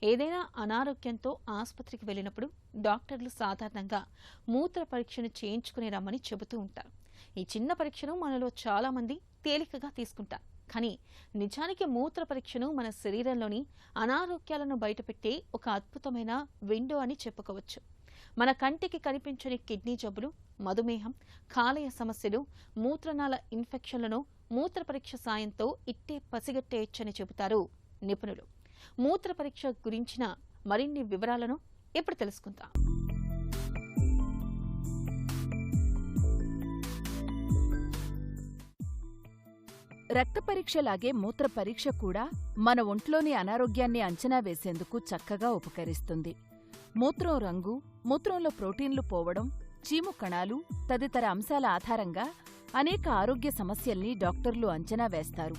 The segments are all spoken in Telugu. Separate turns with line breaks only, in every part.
ఏదైనా అనారోగ్యంతో ఆసుపత్రికి వెళ్ళినప్పుడు డాక్టర్లు సాధారణంగా మూత్ర పరీక్షను చేయించుకుని రమ్మని చెబుతూ ఉంటారు. ఈ చిన్న పరీక్షను మనలో చాలా మంది తేలికగా తీసుకుంటారు. కానీ నిజానికి మూత్ర పరీక్షను మన శరీరంలోని అనారోగ్యాలను బయటపెట్టే ఒక అద్భుతమైన విండో అని చెప్పుకోవచ్చు. మన కంటికి కనిపించని కిడ్నీ జబ్బులు, మధుమేహం, కాలేయ సమస్యలు, మూత్రనాళ ఇన్ఫెక్షన్లను మూత్ర పరీక్ష సాయంతో ఇట్టే పసిగట్టేయచ్చని చెబుతారు నిపుణులు. మూత్ర పరీక్ష గురించిన మరిన్ని వివరాలను ఇప్పుడు తెలుసుకుందాం.
రక్త పరీక్షలాగే మూత్ర పరీక్ష కూడా మన ఒంట్లోని అనారోగ్యాన్ని అంచనా వేసేందుకు చక్కగా ఉపకరిస్తుంది. మూత్రం రంగు, మూత్రంలో ప్రోటీన్లు పోవడం, చీము కణాలు తదితర అంశాల ఆధారంగా అనేక ఆరోగ్య సమస్యల్ని డాక్టర్లు అంచనా వేస్తారు.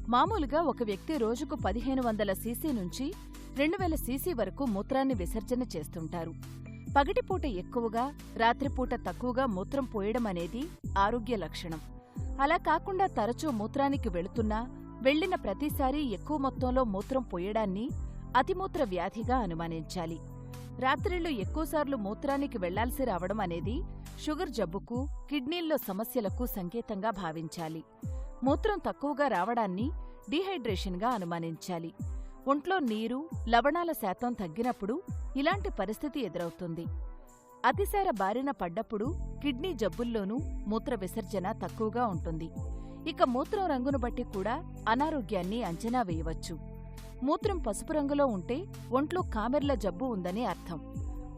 మామూలుగా ఒక వ్యక్తి రోజుకు 1500 సీసీ నుంచి 2000 సీసీ వరకు మూత్రాన్ని విసర్జన చేస్తుంటారు. పగటిపూట ఎక్కువగా, రాత్రిపూట తక్కువగా మూత్రం పోయడం అనేది ఆరోగ్య లక్షణం. అలా కాకుండా తరచూ మూత్రానికి వెళుతున్నా, వెళ్లిన ప్రతిసారీ ఎక్కువ మొత్తంలో మూత్రం పోయడాన్ని అతిమూత్ర వ్యాధిగా అనుమానించాలి. రాత్రిళ్లు ఎక్కువసార్లు మూత్రానికి వెళ్లాల్సి రావడం అనేది షుగర్ జబ్బుకు, కిడ్నీల్లో సమస్యలకు సంకేతంగా భావించాలి. మూత్రం తక్కువగా రావడాన్ని డీహైడ్రేషన్గా అనుమానించాలి. ఒంట్లో నీరు, లవణాల శాతం తగ్గినప్పుడు ఇలాంటి పరిస్థితి ఎదురవుతుంది. అతిసార బారిన పడ్డప్పుడు కిడ్నీ జబ్బుల్లోనూ మూత్ర విసర్జన తక్కువగా ఉంటుంది. ఇక మూత్రం రంగును బట్టి కూడా అనారోగ్యాన్ని అంచనా వేయవచ్చు. మూత్రం పసుపు రంగులో ఉంటే ఒంట్లో కామెర్ల జబ్బు ఉందని అర్థం.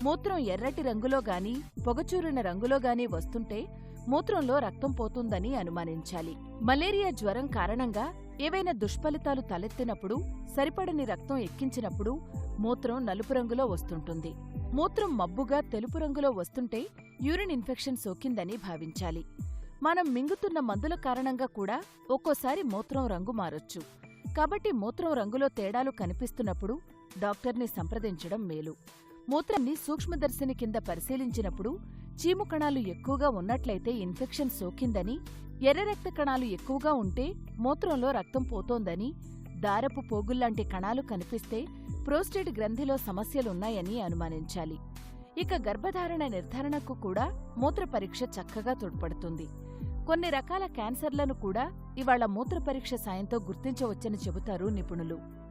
మూత్రం ఎర్రటి రంగులో గాని, పొగచూరిన రంగులో గాని వస్తుంటే మూత్రంలో రక్తం పోతుందని అనుమానించాలి. మలేరియా జ్వరం కారణంగా ఏవైనా దుష్ఫలితాలు తలెత్తినప్పుడు, సరిపడని రక్తం ఎక్కించినప్పుడు మూత్రం నలుపు రంగులో వస్తుంటుంది. మూత్రం మబ్బుగా తెలుపు రంగులో వస్తుంటే యూరిన్ ఇన్ఫెక్షన్ సోకిందని భావించాలి. మనం మింగుతున్న మందుల కారణంగా కూడా ఒక్కోసారి మూత్రం రంగు మారొచ్చు. కాబట్టి మూత్రం రంగులో తేడాలు కనిపిస్తున్నప్పుడు డాక్టర్ని సంప్రదించడం మేలు. మూత్రాన్ని సూక్ష్మదర్శిని కింద పరిశీలించినప్పుడు చీము కణాలు ఎక్కువగా ఉన్నట్లయితే ఇన్ఫెక్షన్ సోకిందని, ఎర్ర రక్త కణాలు ఎక్కువగా ఉంటే మూత్రంలో రక్తం పోతోందని, దారపు పోగుల్లాంటి కణాలు కనిపిస్తే ప్రోస్టేట్ గ్రంథిలో సమస్యలున్నాయని అనుమానించాలి. ఇక గర్భధారణ నిర్ధారణకు కూడా మూత్ర పరీక్ష చక్కగా తోడ్పడుతుంది. కొన్ని రకాల క్యాన్సర్లను కూడా ఇవాళ మూత్ర పరీక్ష సాయంతో గుర్తించవచ్చని చెబుతారు నిపుణులు.